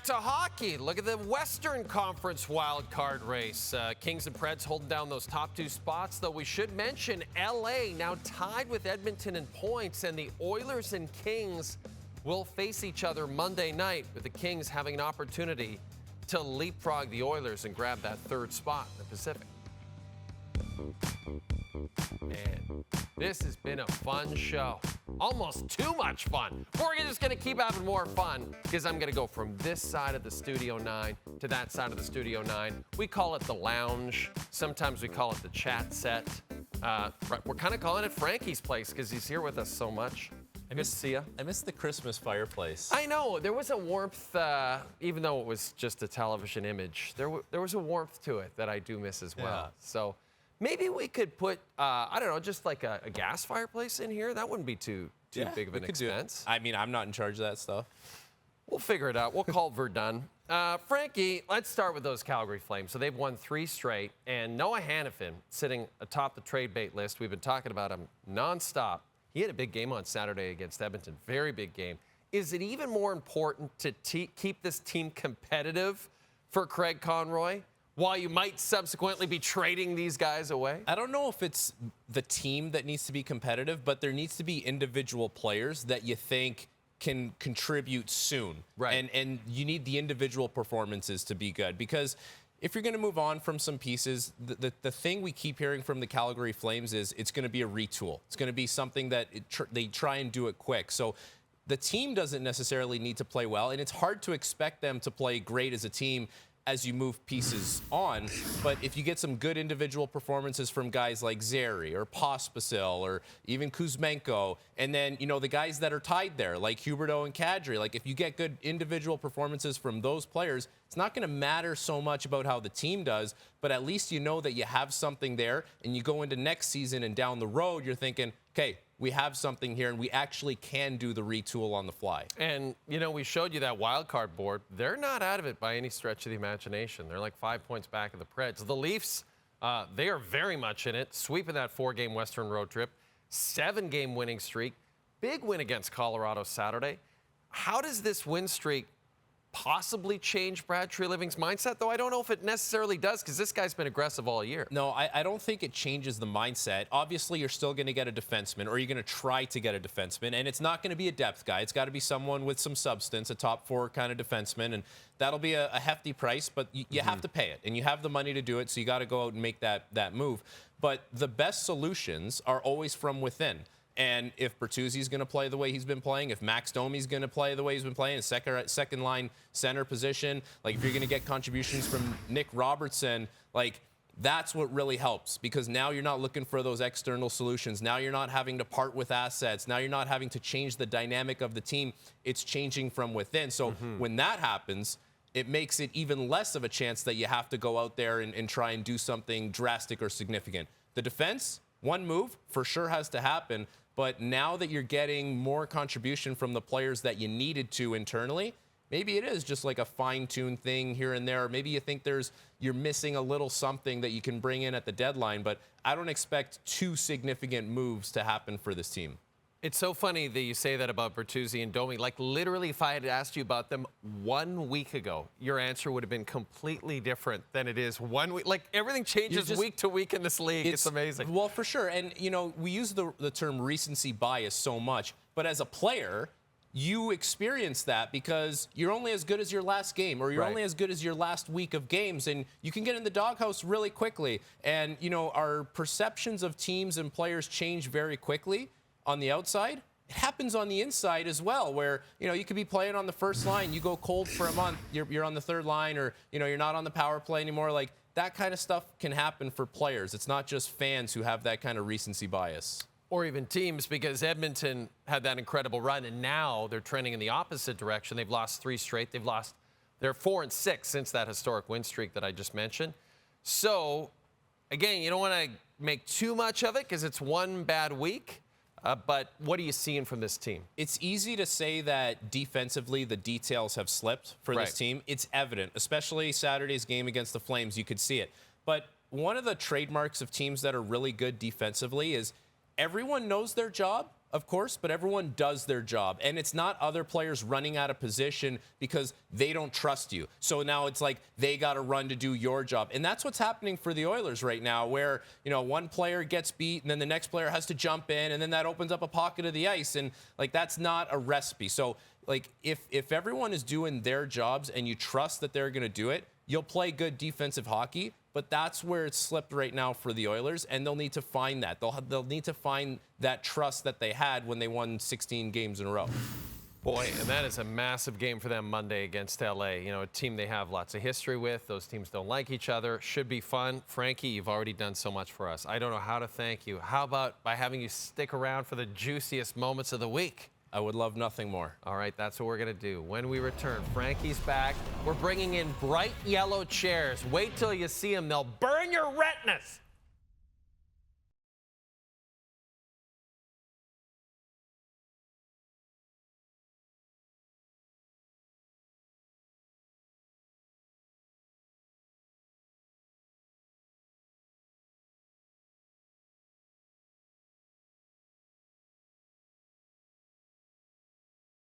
to hockey. Look at the Western Conference wild card race. Kings and Preds holding down those top two spots, though we should mention LA now tied with Edmonton in points, and the Oilers and Kings will face each other Monday night, with the Kings having an opportunity to leapfrog the Oilers and grab that third spot in the Pacific. Man, this has been a fun show. Almost too much fun. We're just going to keep having more fun, because I'm going to go from this side of the Studio 9 to that side of the Studio 9. We call it the lounge. Sometimes we call it the chat set. We're kind of calling it Frankie's place because he's here with us so much. Good to see you. I miss the Christmas fireplace. I know. There was a warmth, even though it was just a television image. There was a warmth to it that I do miss as well. Yeah. So maybe we could put, I don't know, just like a gas fireplace in here. That wouldn't be too big of an expense. I mean, I'm not in charge of that stuff. We'll figure it out. We'll call Verdun. Frankie, let's start with those Calgary Flames. So they've won 3 straight, and Noah Hannafin sitting atop the trade bait list. We've been talking about him nonstop. He had a big game on Saturday against Edmonton. Very big game. Is it even more important to keep this team competitive for Craig Conroy, while you might subsequently be trading these guys away? I don't know if it's the team that needs to be competitive, but there needs to be individual players that you think can contribute soon. Right. And you need the individual performances to be good, because if you're going to move on from some pieces, the thing we keep hearing from the Calgary Flames is it's going to be a retool. It's going to be something that they try and do it quick. So the team doesn't necessarily need to play well, and it's hard to expect them to play great as a team as you move pieces on. But if you get some good individual performances from guys like Zary or Pospisil or even Kuzmenko, and then, you know, the guys that are tied there, like Huberdeau and Kadri, like if you get good individual performances from those players, it's not going to matter so much about how the team does, but at least you know that you have something there, and you go into next season and down the road, you're thinking, okay, we have something here, and we actually can do the retool on the fly. And, you know, we showed you that wild card board. They're not out of it by any stretch of the imagination. They're like 5 points back of the Preds. The Leafs, they are very much in it, sweeping that 4-game Western road trip, 7-game winning streak, big win against Colorado Saturday. How does this win streak possibly change Brad Treliving's mindset, though I don't know if it necessarily does, because this guy's been aggressive all year. No, I don't think it changes the mindset. Obviously, you're still going to get a defenseman, or you're going to try to get a defenseman, and it's not going to be a depth guy. It's got to be someone with some substance, a top 4 kind of defenseman, and that'll be a hefty price, but you have to pay it, and you have the money to do it, so you got to go out and make that move. But the best solutions are always from within. And if Bertuzzi's going to play the way he's been playing, if Max Domi's going to play the way he's been playing, second line center position, like if you're going to get contributions from Nick Robertson, like that's what really helps, because now you're not looking for those external solutions. Now you're not having to part with assets. Now you're not having to change the dynamic of the team. It's changing from within. So when that happens, it makes it even less of a chance that you have to go out there and try and do something drastic or significant. The defense, one move for sure has to happen. But now that you're getting more contribution from the players that you needed to internally, maybe it is just like a fine-tuned thing here and there. Or maybe you think you're missing a little something that you can bring in at the deadline. But I don't expect 2 significant moves to happen for this team. It's so funny that you say that about Bertuzzi and Domi. Like, literally, if I had asked you about them 1 week ago, your answer would have been completely different than it is 1 week. Like, everything changes week to week in this league. It's amazing. Well, for sure. And, you know, we use the term recency bias so much. But as a player, you experience that because you're only as good as your last game, or you're only as good as your last week of games. And you can get in the doghouse really quickly. And, you know, our perceptions of teams and players change very quickly. On the outside, it happens on the inside as well, where, you know, you could be playing on the first line, you go cold for a month, you're on the third line, or, you know, you're not on the power play anymore. Like, that kind of stuff can happen for players. It's not just fans who have that kind of recency bias. Or even teams, because Edmonton had that incredible run, and now they're trending in the opposite direction. They've lost 3 straight. They're 4-6 since that historic win streak that I just mentioned. So, again, you don't want to make too much of it because it's one bad week. But what are you seeing from this team? It's easy to say that defensively the details have slipped for this team. It's evident, especially Saturday's game against the Flames. You could see it. But one of the trademarks of teams that are really good defensively is everyone knows their job, of course, but everyone does their job. And it's not other players running out of position because they don't trust you. So now it's like they got to run to do your job. And that's what's happening for the Oilers right now, where, you know, one player gets beat and then the next player has to jump in, and then that opens up a pocket of the ice. And, like, that's not a recipe. So, like, if everyone is doing their jobs and you trust that they're going to do it, you'll play good defensive hockey. But that's where it's slipped right now for the Oilers, and they'll need to find that. They'll need to find that trust that they had when they won 16 games in a row. Boy, and that is a massive game for them Monday against LA. You know, a team they have lots of history with. Those teams don't like each other. Should be fun. Frankie, you've already done so much for us. I don't know how to thank you. How about by having you stick around for the juiciest moments of the week? I would love nothing more. All right, that's what we're going to do. When we return, Frankie's back. We're bringing in bright yellow chairs. Wait till you see them. They'll burn your retinas.